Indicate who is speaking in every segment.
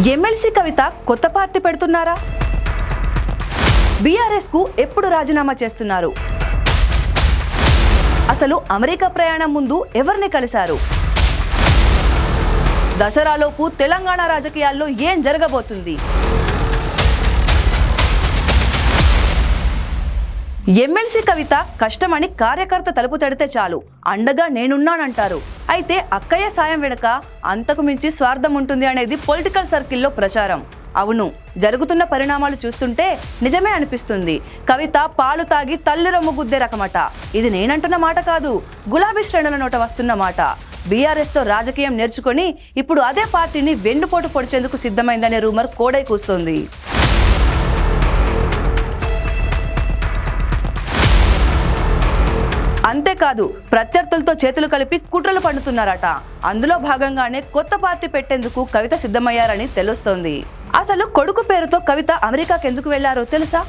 Speaker 1: MLC కవిత కొత్త party పెడుతున్నారా? BRS కు ఎప్పుడు రాజీనామా చేస్తున్నారు? అసలు అమెరికా ప్రయాణం ముందు ఎవరిని కలిశారు? దసరాలోపు తెలంగాణ రాజకీయాల్లో ఏం జరగబోతుంది? ఎమ్మెల్సీ కవిత కష్టమని కార్యకర్త తలుపు తడితే చాలు అండగా నేనున్నానంటారు. అయితే అక్కయ్య సాయం వెనుక అంతకు మించి స్వార్థం ఉంటుంది అనేది పొలిటికల్ సర్కిల్లో ప్రచారం. అవును, జరుగుతున్న పరిణామాలు చూస్తుంటే నిజమే అనిపిస్తుంది. కవిత పాలు తాగి తల్లి రొమ్ము గుద్దే రకమట. ఇది నేనంటున్న మాట కాదు, గులాబీ శ్రేణుల నోట వస్తున్న మాట. బీఆర్ఎస్ తో రాజకీయం నేర్చుకొని ఇప్పుడు అదే పార్టీని వెన్నుపోటు పొడిచేందుకు సిద్ధమైందనే రూమర్ కోడై కూస్తోంది. అంతేకాదు, ప్రత్యర్థులతో చేతులు కలిపి కుట్రలు పన్నుతున్నారట. అందులో భాగంగానే కొత్త పార్టీ పెట్టేందుకు కవిత సిద్ధమయ్యారని తెలుస్తోంది. అసలు కొడుకు పేరుతో కవిత అమెరికాకి ఎందుకు వెళ్లారో తెలుసా?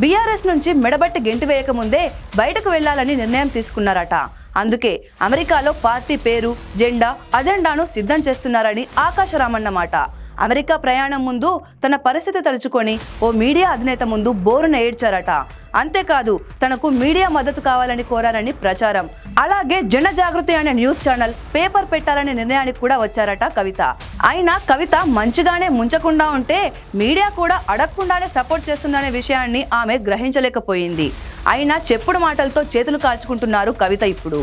Speaker 1: బీఆర్ఎస్ నుంచి మెడబట్టి గెంటి వేయకముందే బయటకు వెళ్లాలని నిర్ణయం తీసుకున్నారట. అందుకే అమెరికాలో పార్టీ పేరు, జెండా, అజెండాను సిద్ధం చేస్తున్నారని ఆకాశరామన్నమాట. అమెరికా ప్రయాణం ముందు తన పరిస్థితి తలుచుకొని ఓ మీడియా అధినేత ముందు బోరున ఏడ్చారట. అంతేకాదు, తనకు మీడియా మద్దతు కావాలని కోరారని ప్రచారం. అలాగే జన జాగృతి అనే న్యూస్ ఛానల్, పేపర్ పెట్టాలనే నిర్ణయానికి కూడా వచ్చారట కవిత. అయినా కవిత మంచిగానే ముంచకుండా ఉంటే మీడియా కూడా అడగకుండానే సపోర్ట్ చేస్తుందనే విషయాన్ని ఆమె గ్రహించలేకపోయింది. అయినా చెప్పుడు మాటలతో చేతులు కాల్చుకుంటున్నారు కవిత ఇప్పుడు.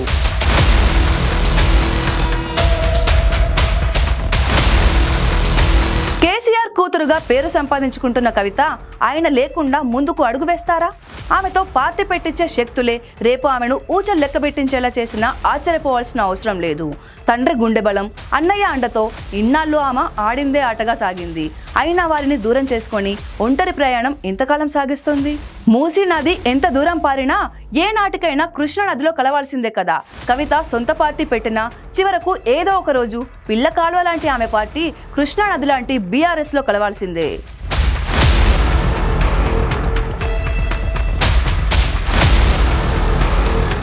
Speaker 1: కేసీఆర్ కూతురుగా పేరు సంపాదించుకుంటున్న కవిత ఆయన లేకుండా ముందుకు అడుగు వేస్తారా? ఆమెతో పార్టీ పెట్టించే శక్తులే రేపు ఆమెను ఊచలు లెక్క పెట్టించేలా చేసినా ఆశ్చర్యపోవాల్సిన అవసరం లేదు. తండ్రి గుండె బలం, అన్నయ్య అండతో ఇన్నాళ్ళు ఆమె ఆడిందే ఆటగా సాగింది. అయినా వారిని దూరం చేసుకొని ఒంటరి ప్రయాణం ఎంతకాలం సాగిస్తుంది? మూసీ నది ఎంత దూరం పారినా ఏ నాటికైనా కృష్ణ నదిలో కలవాల్సిందే కదా. కవిత సొంత పార్టీ పెట్టినా చివరకు ఏదో ఒక రోజు పిల్ల కాలువ లాంటి ఆమె పార్టీ కృష్ణా నది లాంటి బీఆర్ఎస్ లో కలవాల్సిందే.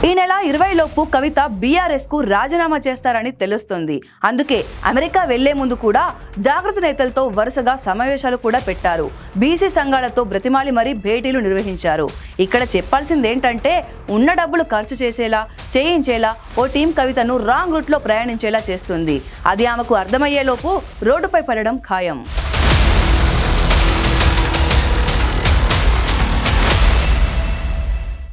Speaker 1: ఈ నెల 20 లోపు కవిత బీఆర్ఎస్ కు రాజీనామా చేస్తారని తెలుస్తుంది. అందుకే అమెరికా వెళ్లే ముందు కూడా జాగృతి నేతలతో వరుసగా సమావేశాలు కూడా పెట్టారు. బీసీ సంఘాలతో బ్రతిమాలి మరీ భేటీలు నిర్వహించారు. ఇక్కడ చెప్పాల్సింది ఏంటంటే, ఉన్న డబ్బులు ఖర్చు చేయించేలా ఓ టీం కవితను రాంగ్ రూట్ లో ప్రయాణించేలా చేస్తుంది. అది ఆమెకు అర్థమయ్యేలోపు రోడ్డుపై పడడం ఖాయం.